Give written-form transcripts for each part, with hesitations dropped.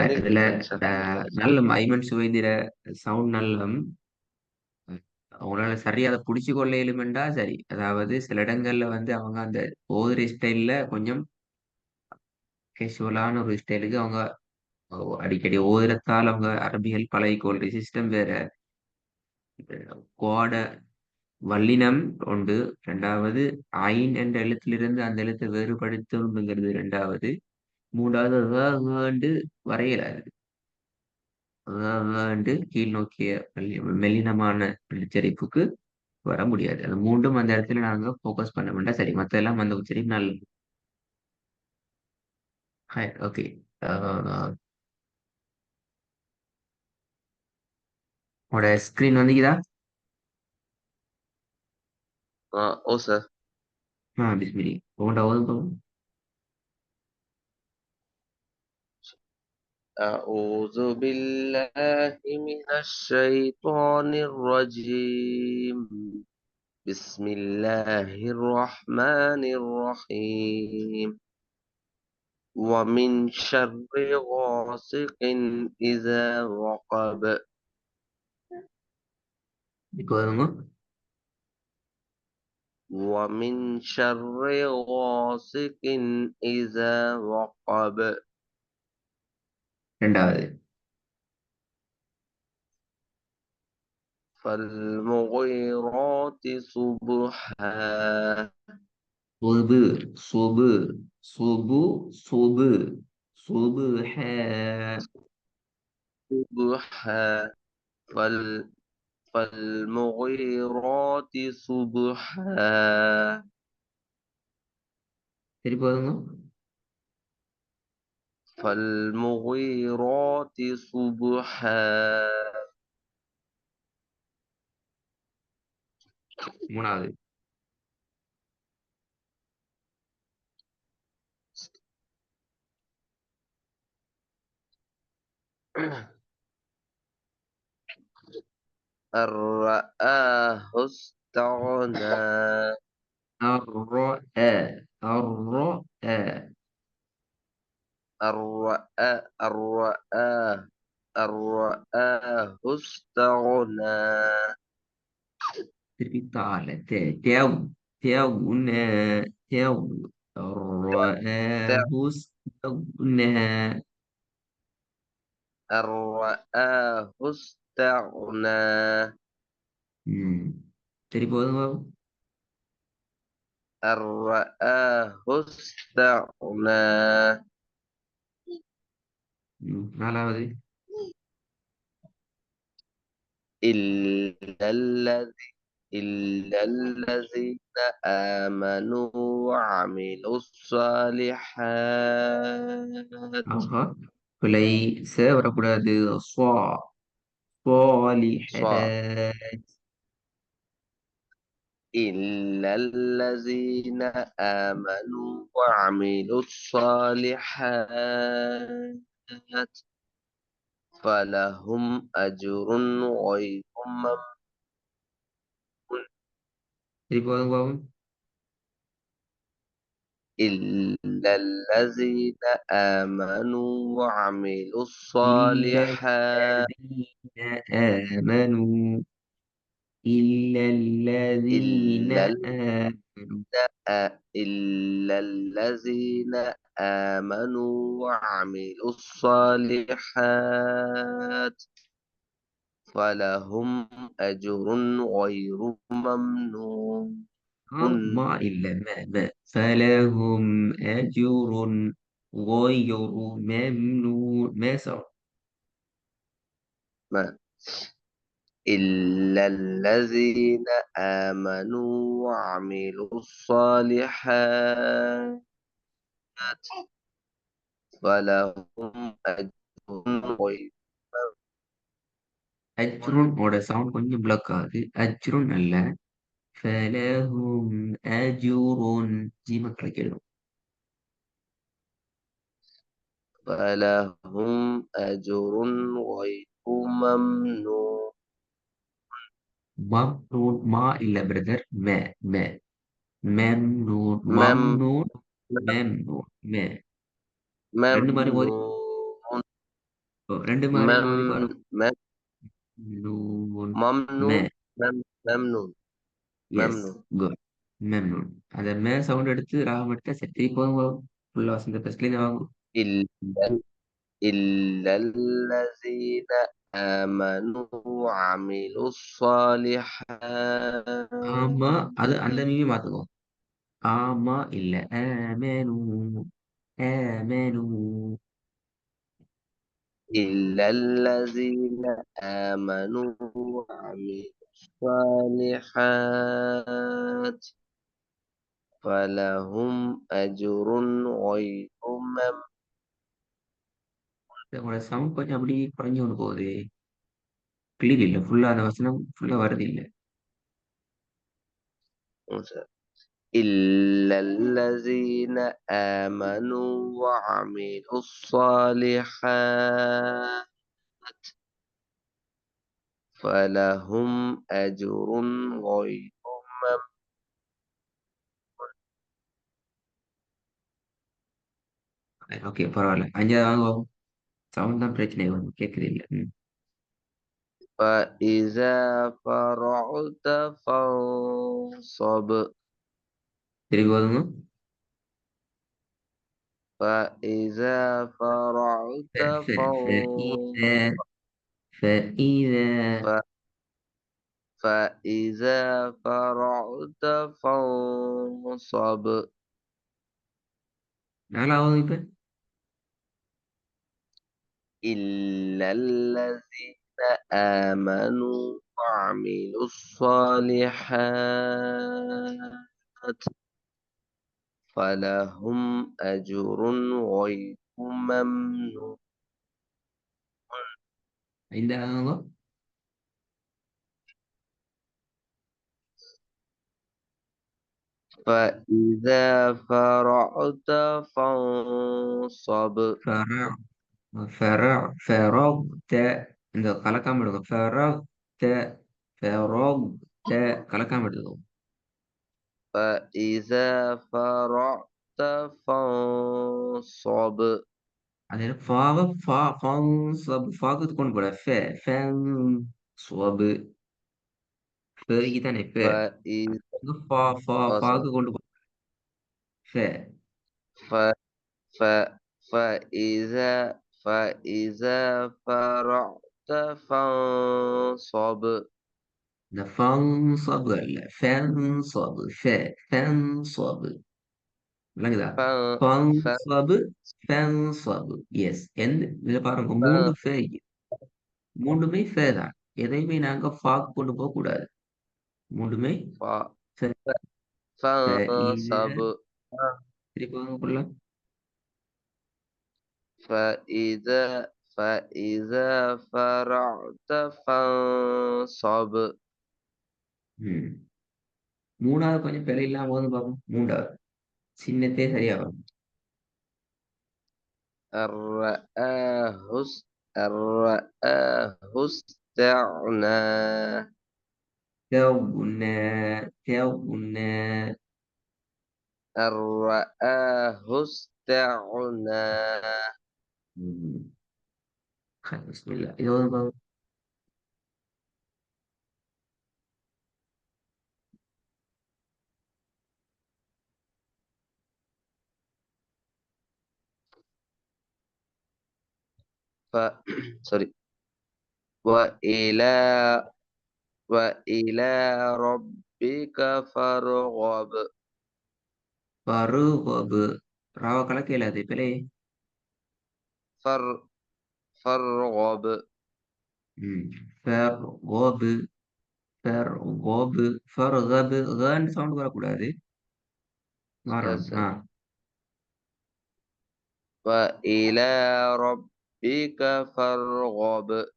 இதுல பண்ணிருக்கேன் சார். நல்ல ஐமன் சுவைதிர சவுண்ட் நல்லம் அவங்களால சரியா அதை புடிச்சு கொள்ள இயலுமெண்டா சரி. அதாவது சில இடங்கள்ல வந்து அவங்க அந்த ஓதுற ஸ்டைல்ல கொஞ்சம் கேஷுவலான ஒரு ஸ்டைலுக்கு அவங்க அடிக்கடி ஓதுறத்தால் அவங்க அரபிகள் பழகிக்கொள்ற சிஸ்டம் வேற. கோட வல்லினம் ஒன்று. இரண்டாவது ஐன் என்ற எழுத்திலிருந்து அந்த எழுத்தை வேறுபடுத்தணுங்கிறது இரண்டாவது. மூன்றாவது வந்து வரையலாது. வந்து கீழ் நோக்கிய மெல்லினமான உச்சரிப்புக்கு வர முடியாது. அது மூன்றும் அந்த இடத்துல நாங்க ஃபோக்கஸ் பண்ண வேண்டாம். சரி, மத்தெல்லாம் அந்த உச்சரிப்பு நல்லது. ஓகே. உங்களோட ஸ்கிரீன் வந்துக்குதா? ஓ சார். பிஸ்மிலி உங்கள்கிட்ட ஓதுங்க. أعوذ بالله من الشيطان الرجيم. بسم الله الرحمن الرحيم. ومن شر غاسق إذا وقب. இப்போ ஓதுங்க. ومن شر غاسق إذا وقب. இரண்டாவது. فالمغيرات صبحا. صبر صبر صبو صبح. صبحا. فال فالمغيرات صبحا. திருப்பி ஓதுங்க. فالمغيرات صبحا. மூணாவது. أن رآه استغنى. الرأى الرأى. أن رآه استغنى. திருப்பி தாழ தேவ் தேவுன தேவ். الرآه استغنى. أن رآه استغنى. ம். திருப்பி ஓதுங்க. أن رآه استغنى. நாலாவது. إلا إلا الذين آمنوا وعملوا الصالحات. ஆஹா, பிழை. ச வரக்கூடாது. ஸ்வா ص صالحات. إلا الذين آمنوا وعملوا الصالحات فلهم أجر غير ممنون. திருப்பி ஓதுங்க பாப்போம். إلا الذين آمنوا وعملوا إلا الصالحات. الذين آمنوا إلا الذين إلا آمنوا. إلا الذين آمنوا وعملوا الصالحات فلهم أجر غير ممنون. ما إلا ما فلهم أجر غير ممنون. ما صار. ما إلا الذين آمنوا وعملوا الصالحات فلهم أجر غير. அஜ்ருன் ஓட சவுண்ட் கொஞ்சம் பிளக் ஆகுது. அஜ்ருன் அல்ல. ஃபலஹும் அஜுருன் ஜீம கலக்கிடும். فلهم أجر غير ممنون. மம்னூன் மா இல்ல பிரதர். மே மே மெம்னூன் مم மம்னூன் மெம்னூன் மே. ரெண்டு மாதிரி ஓதி. ممنون. ரெண்டு மாதிரி مم எப்படி பாடும். مم நூன் மே. ممنون ممنون எஸ், ممنون. குட். மெம்னூன். அந்த மே சவுண்ட் எடுத்து ராகம் எடுத்தா சரி திருப்பி ஃபுல்லா வசந்த ஃபர்ஸ்ட்லேருந்து வாங்கும். إلا إلا الذين آمنوا وعملوا الصالحات. ஆமா, அது அந்த மீனிங் மாத்துக்கும். ஆமா இல்ல ஆமேனு. ஆமேனு. إلا الذين آمنوا وعملوا الصالحات فلهم أجر غير உங்களோட சவுண்ட் கொஞ்சம் அப்படி குறைஞ்சு கொண்டு போகுது. கிளியர் இல்ல, ஃபுல்லா அந்த வசனம் ஃபுல்லா வருது இல்ல. ممنون. إلا الذين آمنوا وعملوا الصالحات فلهم أجر غير ஓகே, பரவாயில்ல. அஞ்சாவது வாங்குவோம். சவுண்ட் தான் பிரச்சனை வரும், கேட்குது இல்ல. ம். فإذا فرغت فانصب. திருப்பி போதுங்க. فإذا فرغت فإذا فإذا ف- فإذا فرغت فانصب. நாலாவது இப்ப. إلا الذين آمنوا وعملوا الصالحات فلهم أجر غير ممنون. ஐந்தாவது. فإذا فرغت فانصب. فرع فرغت. இந்த கலக்காம எடுக்கும். فرغت கலக்காம எடுக்கும். فإذا فرغت فانصب. அது ஃபாவ ஃபாக்கு கொண்டு போட ஃபேன் சுவபு ஃபேக்கு தானே فإذا ஃபாக்கு கொண்டு போ ஃபே. ف ف فإذا فرغت فانصب. இந்த ஃபங் சபு இல்ல, ஃபேன் சபு ஃபேன் சபு. விளங்குதா? ف ஃபங் ف சபு ஃபேன் சபு. எஸ், எந்த இதுல பாருங்க, மூணு ف ஃபே. மூணுமே ஃபே தான். எதையுமே நாங்க ஃபாக்கு கொண்டு போக கூடாது. மூணுமே ف ஃபே. ஃபே فانصب. இது திருப்பி வாங்க போடலாம். فإذا فرغت فانصب. ம். மூணாவது கொஞ்சம் பிழை இல்லாம போதும் பார்ப்போம். மூன்றாவது சின்னத்தே சரியா வரும். الرآه استغنى. தேவ் தேவ் الرآه استغنى. ம். பிஸ்மில்லா. இது வந்து பார்ப்போம். ف sorry. وإلى وإلى ربك فارغب. பருவபு. ராவ கலக்க இயலாது பிழை. فر فارغب. ம். ஃபர்கோபு ஃபர்கோபு ஃபர்கபு கன்னு சவுண்ட் வரக்கூடாது. மாறணும். سلسل. ஆ. وإلى ربك فارغب.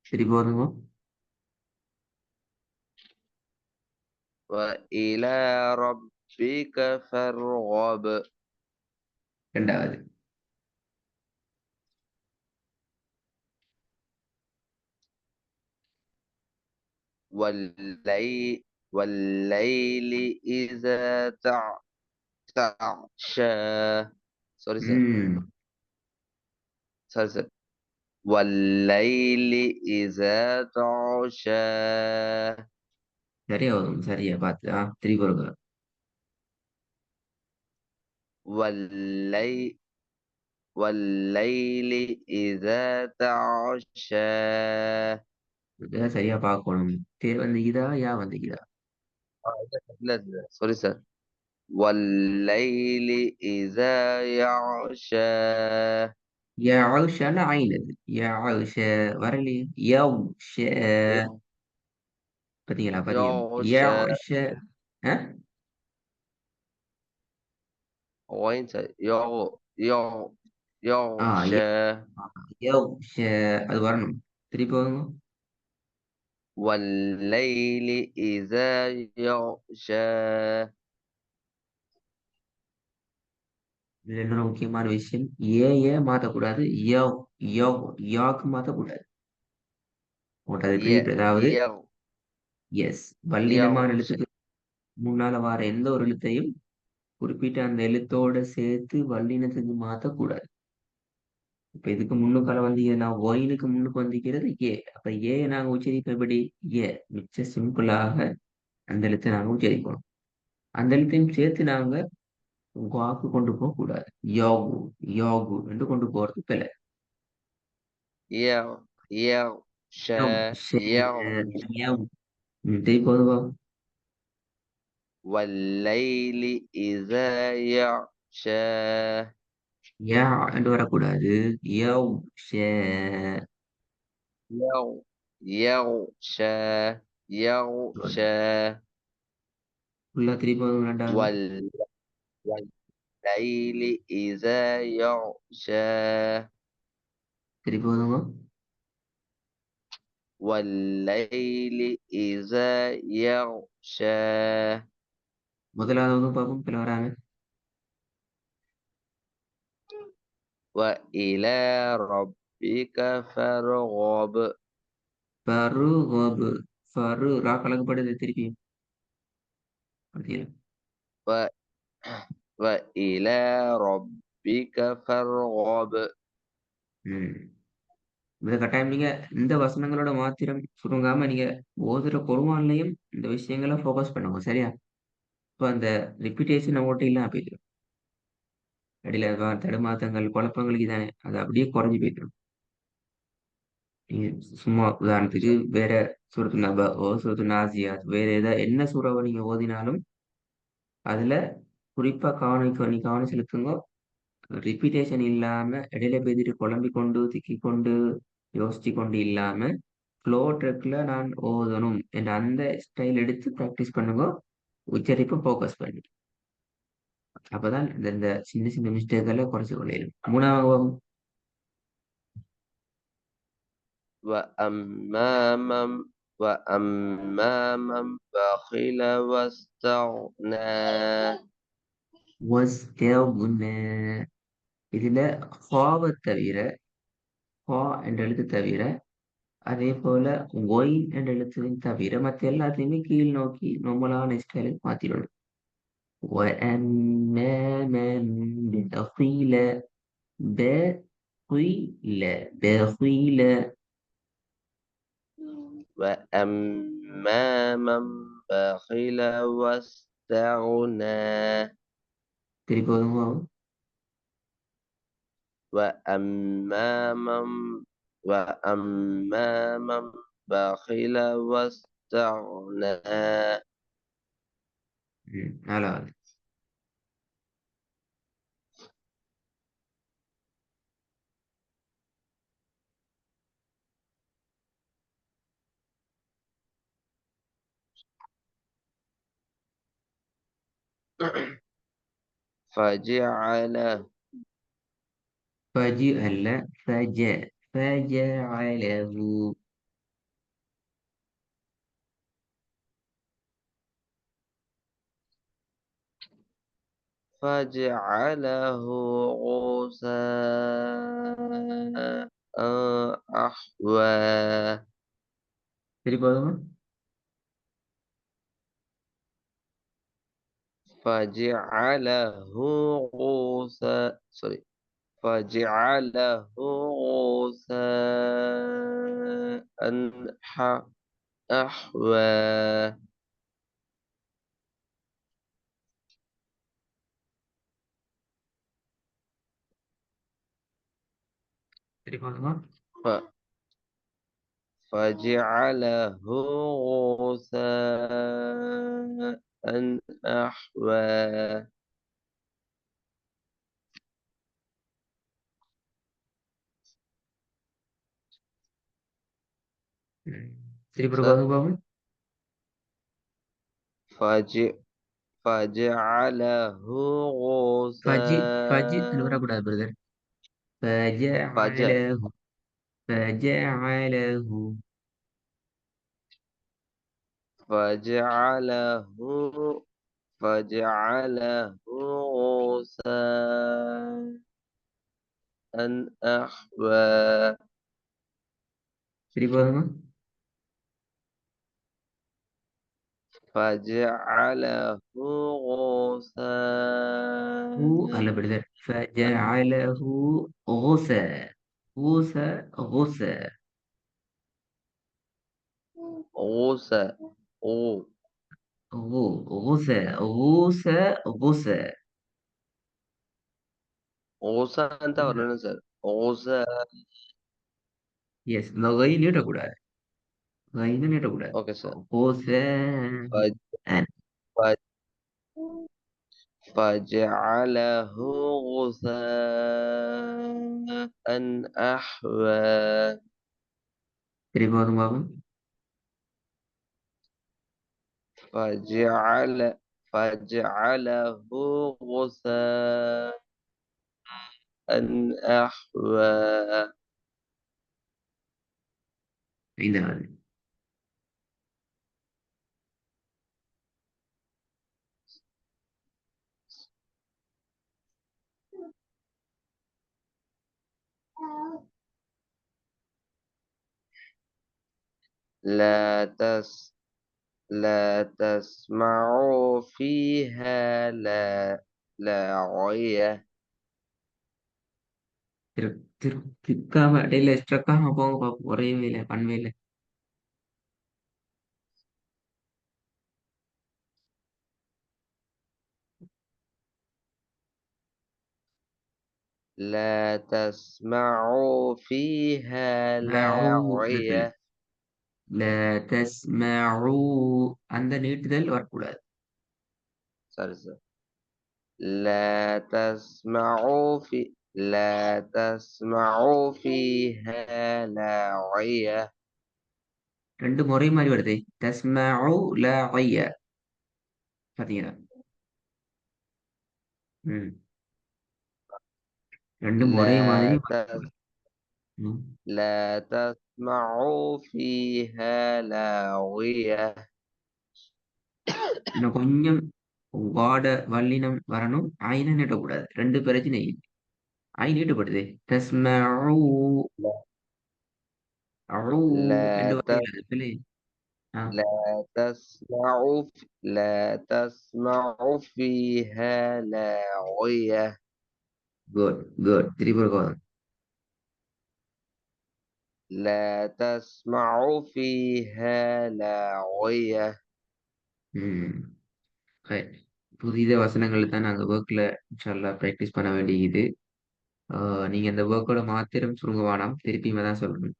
திருப்பி வருங்க. وإلى ربك فارغب. ரெண்டாவது. والليل إذا تعشى. sorry sir. ம். சரி சரி. வல்லைலி இஸா தஆஷா. சரியா வரும், சரியா பார்த்து திருப்பி ஒரு வல்லை வல்லைலி இஸா தஆஷா. இதை சரியா பார்க்கணும். பேர் வந்து இதா யா வந்து இதா. இல்ல இல்ல சாரி சார். வல்லைலி இஸா யஅஷா. யா ஆயுஷான்னு ஆயினது. யா ஆயுஷ வரலையே. யா உஷ. பார்த்தீங்களா பார்த்தீங்களா. யா يغشى. உஷ. ஆ وين يغ ஆ யா يغشى. யா உஷ. அது வரணும். திருப்பி வருங்க. والليل إذا يغشى. இதுல இன்னொரு முக்கியமான விஷயம். ஏ மாத்தக்கூடாது. யோ யோ யாக்கு மாத்தக்கூடாது. உங்கள்ட்ட அது ي ப்ரீ அதாவது يغ எஸ் வல்லினமான يغشى. எழுத்துக்கு முன்னால வர எந்த ஒரு எழுத்தையும் குறிப்பிட்ட அந்த எழுத்தோட சேர்த்து வல்லினத்துக்கு மாத்தக்கூடாது. இப்ப இதுக்கு முன்னுக்கால வந்து நான் ஒயினுக்கு முன்னுக்கு வந்திருக்கிறது ஏ. அப்ப ஏ நாங்க உச்சரிப்போம் எப்படி? ஏ மிச்ச சிம்பிளாக அந்த எழுத்தை நாங்க உச்சரிக்கணும். அந்த எழுத்தையும் சேர்த்து நாங்க வாக்கு கொண்டு போக கூடாது. யோகு யோகு என்று கொண்டு போறது பிழை. يغشى يغشى. திருப்பி பொதுவா والليل إذا يغشى. யா என்று வரக்கூடாது. யௌ ஷே. يغشى يغشى. ஃபுல்லா திருப்பி பொதுவா ரெண்டாவது. وال والليل إذا يغشى. திருப்பி பொதுவா والليل إذا يغشى. முதலாவது பார்ப்போம் பிள்ளை வராங்க. وإلى ربك فارغب. ஃபரு வபு. ஃபரு ரா கலக்கப்படுது திருப்பி. பார்த்தீங்களா? و... وإلى ربك فارغب. ம். இதை கட்டாயம் நீங்க இந்த வசனங்களோட மாத்திரம் சுருங்காம நீங்க ஓதுற குர்ஆன்லயும் இந்த விஷயங்களை ஃபோக்கஸ் பண்ணுங்க. சரியா? இப்ப அந்த ரிப்பீட்டேஷன் ஓட்ட இல்லாம போயிடும். இடையில தடுமாற்றங்கள், குழப்பங்களுக்கு தானே அது அப்படியே குறைஞ்சு போயிடும். நீங்க சும்மா உதாரணத்துக்கு வேற சூரத்து நப சூரத்து நாசியாத் வேற ஏதாவது என்ன சூறாவை நீங்க ஓதினாலும் அதுல குறிப்பா கவனம் செலுத்துங்க. ரிப்பீட்டேஷன் இல்லாம இடையில பேதிட்டு குழம்பிக் கொண்டு திக்கிக் கொண்டு யோசிச்சு கொண்டு இல்லாம ஃப்ளோ ட்ரெக்ல நான் ஓதணும் என்ற அந்த ஸ்டைல் எடுத்து ப்ராக்டிஸ் பண்ணுங்க. உச்சரிப்பு ஃபோக்கஸ் பண்ணி. அப்பதான் இந்த சின்ன சின்ன மிஸ்டேக்களை குறைச்சு கொள்ளையிடும். மூணாவது وأما من بخل واستغنى. வஸ்தகுன. இதுல ஹாவை தவிர ஹா என்ற எழுத்து தவிர அதே போல ஒய் என்ற எழுத்தையும் தவிர மற்ற எல்லாத்தையுமே கீழ் நோக்கி நார்மலான ஸ்டைலில் மாத்திடணும். وأما من بخل بخيل بخيل. وأما من بخل واستغنى. திருப்பி வருமா? وأما من وأما من بخل واستغنى. நாலாவது. فجعله அல்ல فجعله. فجعله غثاء أحوى. திருப்பி வருமா? فجعله غثاء سوري فجعله غثاء أحوى. திருப்பி சொல்லுங்க. ف- فجعله غثاء أحوى. ம். திருப்பி ஒரு س- பாருங்க. فج فجعله ஃபஜி غثاء. வரக்கூடாது பிரதர். فج فجعله فجعله فجعله فجعله غثاء أحوى. திருப்பி பாருங்க. فجعله ஹூ غثاء. அல்ல பிரதர். فجعله غثى غثى غثى غثاء. غو غو غثى غوثى غثى. غثاء أنت ولا نسأل غثاء. எஸ், இந்த கை நீட்டக்கூடாது. கை நீட்டக்கூடாது. أوكي سر. غثى فج فج فجعله غثاء أحوى. திருப்பி பாருங்க பாபு. فجعله غثاء أحوى. ஐந்தாவது. لا تس لا تسمع فيها لاغية. திரு திரு திக்காம இடையில ஸ்ட்ரக்காம போங்க பாப்போம். குறையவே இல்லை, பண்ணவே இல்லை. لا تسمع فيها ஸ்மஉ لاغية. لا تسمعوا அந்த நீட்டுதல் வரக்கூடாது. سوري سوري. لا تسمع فيها لاغية. ரெண்டு முறை மாதிரி வருது. தஸ்மஉ லாகிய. பாத்தீங்களா? ம். ரெண்டு முறை மாதிரி لا வரக்கூடாது. ம். لا تسمع فيها لاغية. இன்னும் கொஞ்சம் வாட வல்லினம் வரணும். ஆயினா நீட்டக்கூடாது. ரெண்டு பிரச்சனை. ஆய் நீட்டப்படுது. தஸ்மஉ அவு لا ரெண்டு ت... வார்த்தைகள் அது பிள்ளை. ஆ, لا تسمع فيها لاغية. Good good. திருப்பி ஒரு கோதம். لا تسمع فيها لاغية. ம். Right. புதித வசனங்கள் தான் நாங்கள் ஒர்க்ல இன்ஷால்லா ப்ராக்டிஸ் பண்ண வேண்டியது. நீங்க இந்த ஒர்க்கோட மாத்திரம் சுருங்க வேணாம். திருப்பியுமே தான் சொல்லணும்.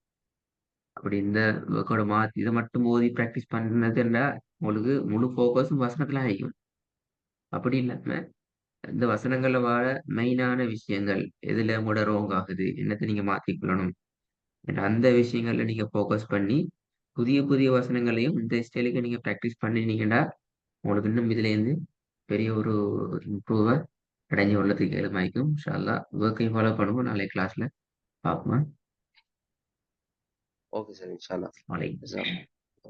அப்படி இந்த ஒர்க்கோட இதை மட்டும் ஓதி ப்ராக்டிஸ் பண்ணதுன்னா உங்களுக்கு முழு ஃபோக்கஸும் வசனத்துல ஆகிக்கும். அப்படி இல்லாம இந்த வசனங்கள்ல வர மெயினான விஷயங்கள் எதுல உங்களோட ரோங் ஆகுது, என்னத்தை நீங்க மாத்திக்கொள்ளணும், அந்த விஷயங்கள்ல நீங்க ஃபோக்கஸ் பண்ணி புதிய புதிய வசனங்களையும் இந்த ஸ்டைலுக்கு நீங்க ப்ராக்டிஸ் பண்ணினீங்கன்னா உங்களுக்கு இன்னும் இதுல இருந்து பெரிய ஒரு இம்ப்ரூவை அடைஞ்சு உள்ளதுக்கு ஏழுமாய்க்கும். இன்ஷா அல்லாஹ் ஒர்க்கையும் ஃபாலோ பண்ணுவோம். நாளை கிளாஸ்ல பார்ப்போம். اوكي سر ان شاء الله. நாளைக்கு. جزاك